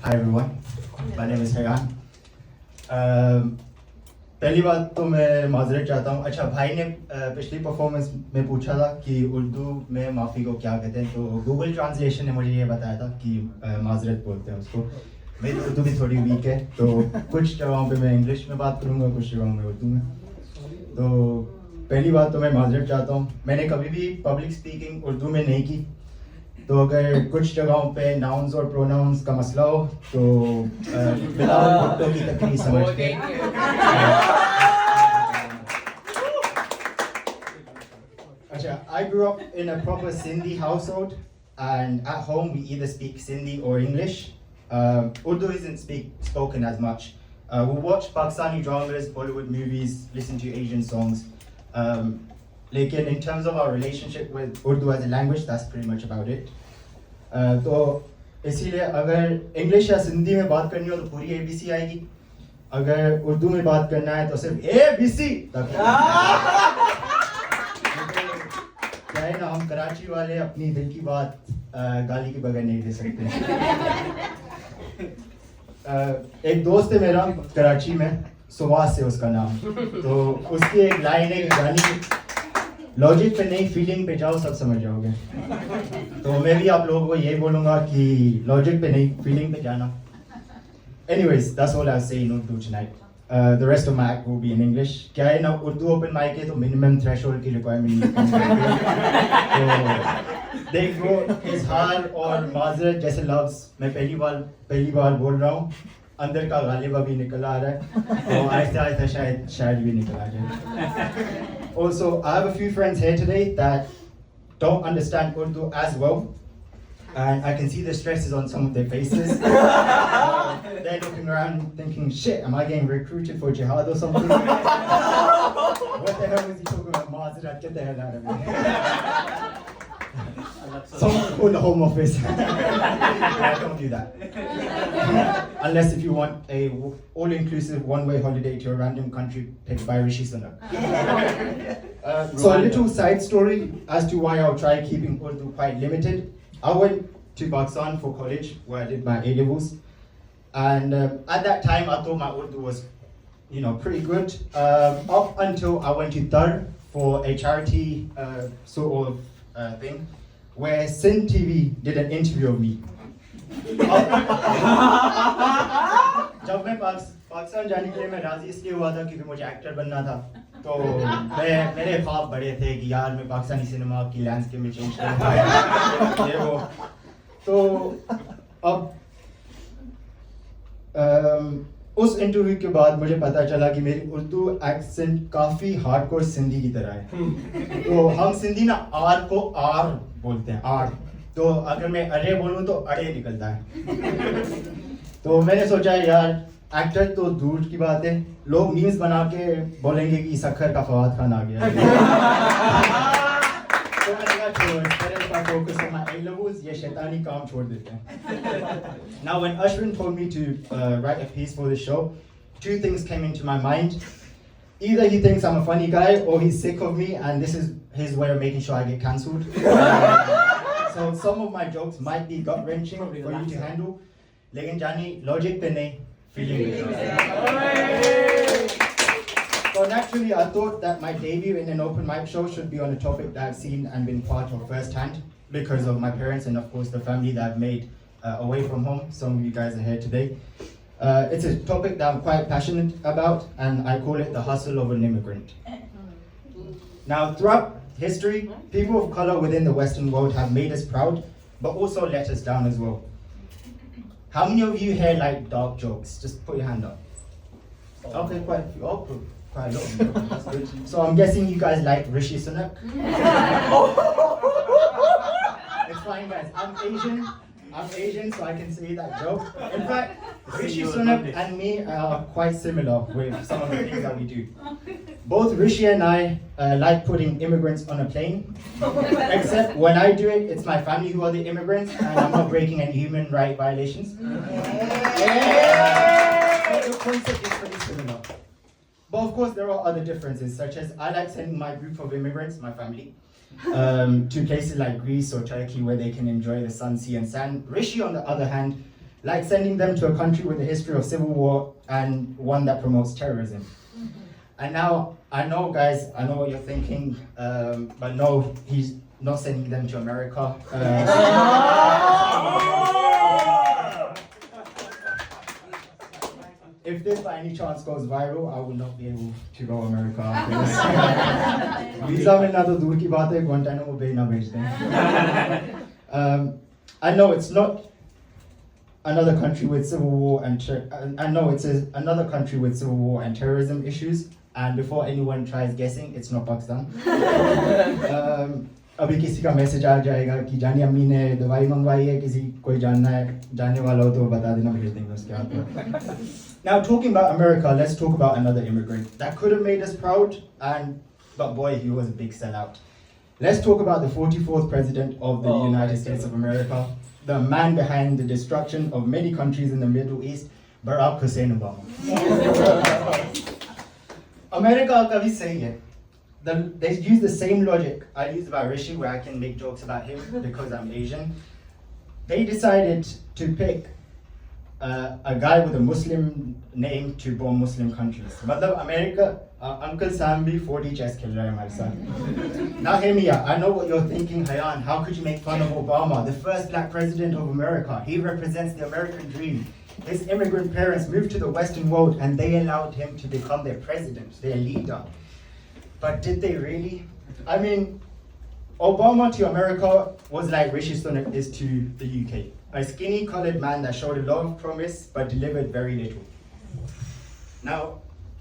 Hi everyone, my name is Hayan. पहली बात तो मैं माजरत चाहता हूँ. अच्छा, भाई ने पिछली परफॉर्मेंस में पूछा था कि उर्दू में माफ़ी को क्या कहते हैं, तो गूगल ट्रांसलेशन ने मुझे ये बताया था कि माजरत बोलते हैं उसको. मेरी उर्दू भी थोड़ी वीक है, तो कुछ जगहों पे मैं इंग्लिश में बात करूँगा, कुछ जगहों में उर्दू में. तो पहली बात तो मैं माजरत चाहता हूँ. मैंने कभी भी पब्लिक स्पीकिंग उर्दू में नहीं की, तो अगर कुछ जगहों पे नाउन्स और प्रोनाउंस का मसला हो तो बिलावल भुट्टो की तकरीर समझ के. अच्छा, I grew up in a proper Sindhi household, and at home we either speak Sindhi or English. Urdu isn't spoken as much. We watch Pakistani dramas, Bollywood movies, listen to Asian songs. Like in terms of our relationship with Urdu as a language, that's pretty much about it. तो इसीलिए अगर English या सिंधी में बात करनी हो तो पूरी ABC आएगी. अगर उर्दू में बात करना है तो सिर्फ ABC तक. क्या है ना, हम कराची वाले अपनी दिल की बात गाली के बगैर नहीं दे सकते. एक दोस्त है मेरा कराची में, सुवास से उसका नाम, तो उसकी एक लाइन है कि गाली लॉजिक पे नहीं फीलिंग पे जाओ, सब समझ जाओगे. तो मैं भी आप लोगों को यही बोलूँगा कि लॉजिक पे नहीं फीलिंग पे जाना. Anyways, that's all I'll say in Urdu tonight. The rest of my act will be in English. क्या है ना, उर्दू ओपन माइक है तो मिनिमम थ्रेशोल्ड की रिक्वायरमेंट नहीं. तो देखो, इजहार और माजरत जैसे लफ्ज़ मैं पहली बार बोल रहा हूँ. अंदर का गालिब अभी निकल आ रहा है, तो आहिस्ता आहिस्ता शायद भी निकल आ जाए. Also, I have a few friends here today that don't understand Urdu as well, and I can see the stresses on some of their faces. They're looking around thinking, shit, am I getting recruited for jihad or something? What the hell was he talking about? Mazirat, get the hell out of here. Someone call the Home Office. Yeah, don't do that. Unless if you want a all-inclusive one-way holiday to a random country picked by Rishi Sunak. So a little side story as to why I'll try keeping Urdu quite limited. I went to Pakistan for college where I did my A-levels. And at that time I thought my Urdu was, pretty good. Up until I went to Dar for a charity sort of thing, where Sin TV did an interview of me. जब मैं पाकिस्तान जाने के लिए मैं राजी इसलिए हुआ था क्योंकि मुझे एक्टर बनना था. तो मेरे ख्वाब बड़े थे कि यार मैं पाकिस्तानी सिनेमा की लैंडस्केप में चेंज करूँगा, ये वो. तो अब उस इंटरव्यू के बाद मुझे पता चला कि मेरी उर्दू एक्सेंट काफ़ी हार्डकोर सिंधी की तरह है. तो हम सिंधी ना आर को आर बोलते हैं, आर. तो अगर मैं अरे बोलूँ तो अड़े निकलता है. तो मैंने सोचा यार एक्टर तो दूर की बात है, लोग मीम्स बना के बोलेंगे कि सखर का फवाद खान आ गया. तो मैंने कहा छोड़, focus on my A-levels, ये शैतानी काम छोड़ देते हैं. Now when Ashwin told me to write a piece for the show, two things came into my mind. Either he thinks I'm a funny guy or he's sick of me and this is his way of making sure I get cancelled. So some of my jokes might be gut-wrenching for you to handle. लेकिन जानी logic पे नहीं, feeling पे. So naturally I thought that my debut in an open mic show should be on a topic that I've seen and been part of firsthand because of my parents and of course the family that I've made away from home. Some of you guys are here today. It's a topic that I'm quite passionate about and I call it the hustle of an immigrant. Now throughout history, people of color within the Western world have made us proud but also let us down as well. How many of you here like dark jokes? Just put your hand up. Okay, quite a few. Oh, quite a lot of you. That's good. So I'm guessing you guys like Rishi Sunak. It's fine, guys. I'm Asian, so I can say that joke. In fact, Rishi Sunak and me are quite similar with some of the things that we do. Both Rishi and I like putting immigrants on a plane. Except when I do it, it's my family who are the immigrants, and I'm not breaking any human rights violations. But the concept is pretty similar. But of course, there are other differences, such as I like sending my group of immigrants, my family, to places like Greece or Turkey where they can enjoy the sun, sea, and sand. Rishi, on the other hand, like sending them to a country with a history of civil war and one that promotes terrorism. And now, I know guys, I know what you're thinking, but no, he's not sending them to America. If this by any chance goes viral, I will not be able to go America after this. Visa milna to dur ki baat hai, Guantanamo Bay na bhej dein. I know it's not another country with civil war and another country with civil war and terrorism issues. And before anyone tries guessing, it's not Pakistan. अभी किसी का message आ जाएगा कि जानी अम्मी ने दवाई मंगवाई है, किसी कोई जानने वाला हो तो बता देना, भेज देंगे उसके हाथ में. Now talking about America, let's talk about another immigrant that could have made us proud, but boy, he was a big sellout. Let's talk about the 44th president of the United States of America, the man behind the destruction of many countries in the Middle East, Barack Hussein Obama. America ka bhi sahi hai. They use the same logic I used about Rishi, where I can make jokes about him because I'm Asian. They decided to pick a guy with a Muslim name to bomb Muslim countries. Matlab America, Uncle Sam bhi 4D chess khel raha hai hamare sath. Now hear me out. I know what you're thinking, Hayan. How could you make fun of Obama, the first black president of America? He represents the American dream. His immigrant parents moved to the Western world and they allowed him to become their president, their leader. But did they really? I mean, Obama to America was like Rishi Sunak is to the UK. A skinny colored man that showed a lot of promise but delivered very little. Now,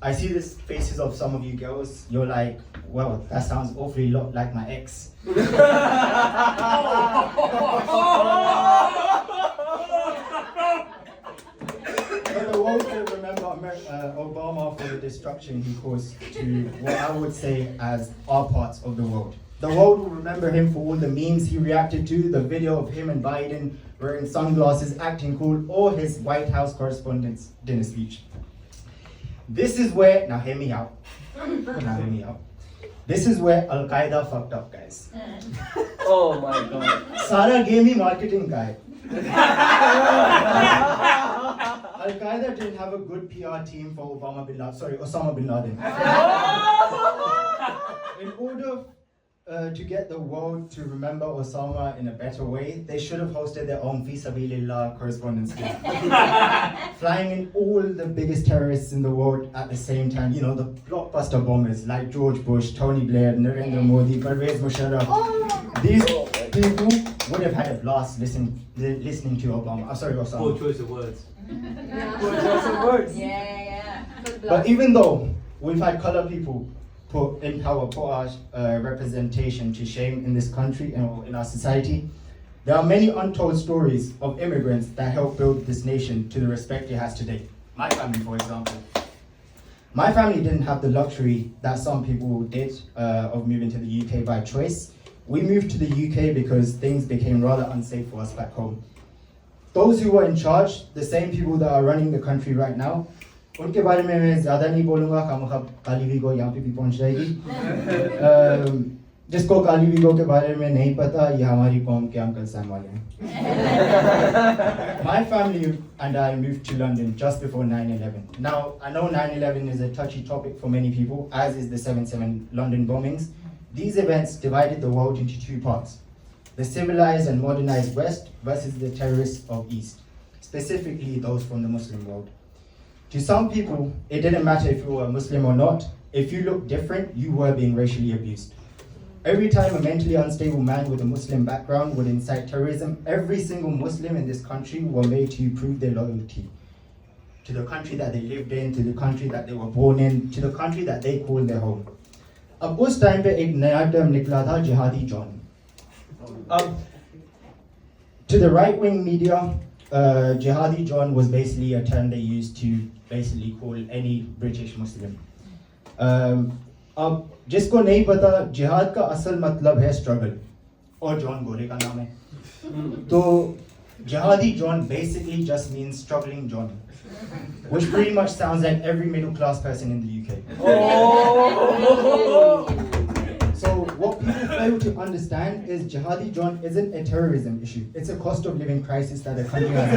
I see the faces of some of you girls. You're like, well, that sounds awfully lot like my ex. But the world will remember Obama for the destruction he caused to what I would say as our parts of the world. The world will remember him for all the memes he reacted to, the video of him and Biden wearing sunglasses, acting cool, or his White House Correspondents' dinner speech. This is where, now hear me out. This is where Al-Qaeda fucked up, guys. Oh my god. Sara gave me marketing guy. Al-Qaeda didn't have a good PR team for Osama bin Laden. In order to get the world to remember Osama in a better way, they should have hosted their own Fi Sabilillah Correspondents' Day. Flying in all the biggest terrorists in the world at the same time. You know, the blockbuster bombers like George Bush, Tony Blair, Narendra Modi, Pervez Musharraf. These people would have had a blast listening to Obama. Osama. Poor choice of words. Poor choice of words. Yeah. But even though we've had color people put in power, put our representation to shame in this country and in our society, there are many untold stories of immigrants that helped build this nation to the respect it has today. My family, for example. My family didn't have the luxury that some people did of moving to the UK by choice. We moved to the UK because things became rather unsafe for us back home. Those who were in charge, the same people that are running the country right now, उनके बारे में मैं ज़्यादा नहीं बोलूँगा, खामख़ा काली we go यहाँ पे भी पहुँच जाएगी. जिसको काली वीगो के बारे में नहीं पता, ये हमारी कौम के अंकल सैम वाले हैं. My family and I moved to London just before 9/11. Now, I know 9/11 is a touchy topic for many people, as is the 7/7 London bombings. These events divided the world into two parts: the civilized and modernized West versus the terrorists of East, specifically those from the Muslim world. To some people, it didn't matter if you were Muslim or not. If you looked different, you were being racially abused. Every time a mentally unstable man with a Muslim background would incite terrorism, every single Muslim in this country were made to prove their loyalty to the country that they lived in, to the country that they were born in, to the country that they called their home. अब उस time पे एक नया term निकला था, जिहादी John. To the right-wing media, jihadi John was basically a term they used to basically call any British Muslim. अब जिसको नहीं पता, जिहाद का असल मतलब है स्ट्रगल, और जॉन गोरे का नाम है. तो jihadi John basically just means struggling John, which pretty much sounds like every middle-class person in the UK. Oh. So what people fail to understand is jihadi drone isn't a terrorism issue. It's a cost of living crisis that the country has.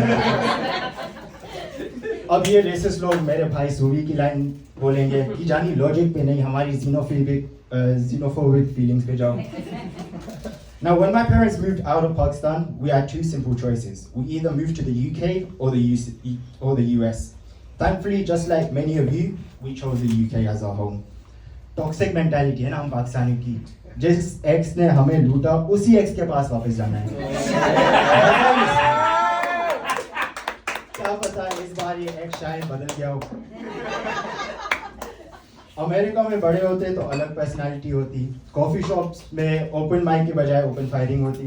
अब ये racist लोग मेरे भाई सूवी की line बोलेंगे कि जानी logic पे नहीं हमारी xenophobic feelings पे जाओ. Now, when my parents moved out of Pakistan, we had two simple choices. We either moved to the UK or the US. Thankfully, just like many of you, we chose the UK as our home. Toxic mentality है ना हम पाकिस्तानी की. जिस ex ने हमें लूटा, उसी ex के पास वापस जाना है. क्या पता इस बार ये ex शायद बदल गया हो. अमेरिका में बड़े होते तो अलग पर्सनालिटी होती. कॉफी शॉप्स में ओपन माइक के बजाय ओपन फायरिंग होती.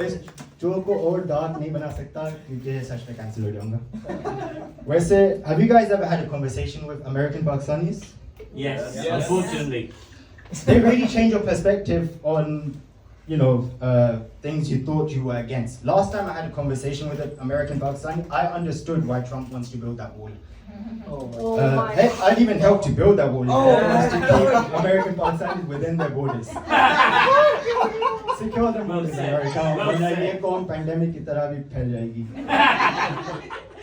इस जोक को और डार्क नहीं बना सकता क्योंकि सच में कैंसिल हो जाऊंगा. वैसे have you guys ever had a conversation with American Pakistanis? Yes, unfortunately. They really change your perspective on things you thought you were against. Last time I had a conversation with an American Pakistani, I understood why Trump wants to build that wall. I'd even help to build that wall. To keep American Pakistanis within their borders. Secure the borders, America. वरना ये कौन pandemic की तरह भी फैल जाएगी.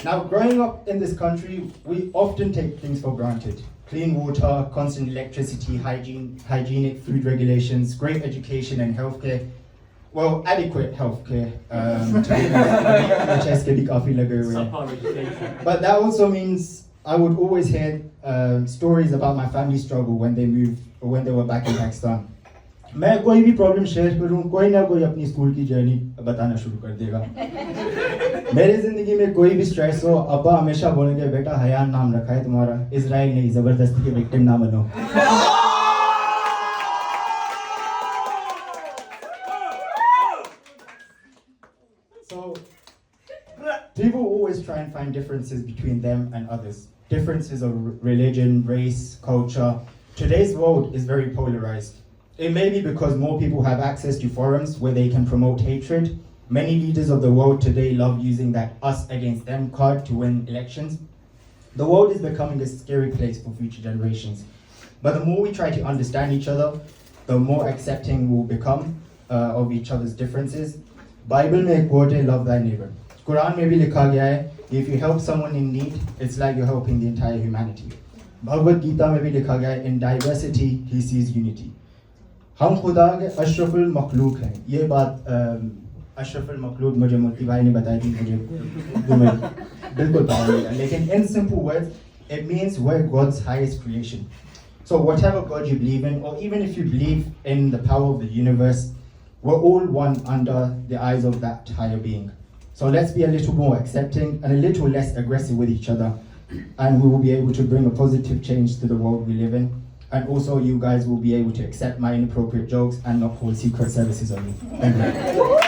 Now, growing up in this country, we often take things for granted. Clean water, constant electricity, hygienic food regulations, great education and healthcare. Well, adequate healthcare. NHS के भी काफी लगे हुए हैं. But that also means I would always hear stories about my family struggle when they moved or when they were back in Pakistan. मैं कोई भी problem share करूं, कोई ना कोई अपनी स्कूल की जर्नी बताना शुरू कर देगा. मेरी जिंदगी में कोई भी स्ट्रेस हो, अब्बा हमेशा बोलेंगे बेटा हयान नाम रखा है तुम्हारा, इजराइल नहीं, जबरदस्ती के विक्टिम ना बनो. So people always try and find differences between them and others. Differences of religion, race, culture. Today's world is very polarized. It may be because more people have access to forums where they can promote hatred. Many leaders of the world today love using that us against them card to win elections. The world is becoming a scary place for future generations. But the more we try to understand each other, the more accepting we'll become of each other's differences. Bible में एक quote है, love thy neighbor. Quran में भी लिखा गया है, if you help someone in need, it's like you're helping the entire humanity. Bhagavad Gita में भी लिखा गया है, in diversity he sees unity. हम खुदा के अशरफुल मखलूक हैं. ये बात अशरफुल मखलूक मुझे मुफ्ती भाई ने बताई थी, मुझे बिल्कुल पता नहीं था. लेकिन in simple words, it means we're God's highest creation. So whatever God you believe in, or even if you believe in the power of the universe, we're all one under the eyes of that higher being. So let's be a little more accepting and a little less aggressive with each other, and we will be able to bring a positive change to the world we live in. And also you guys will be able to accept my inappropriate jokes and not call secret services on me. Thank you.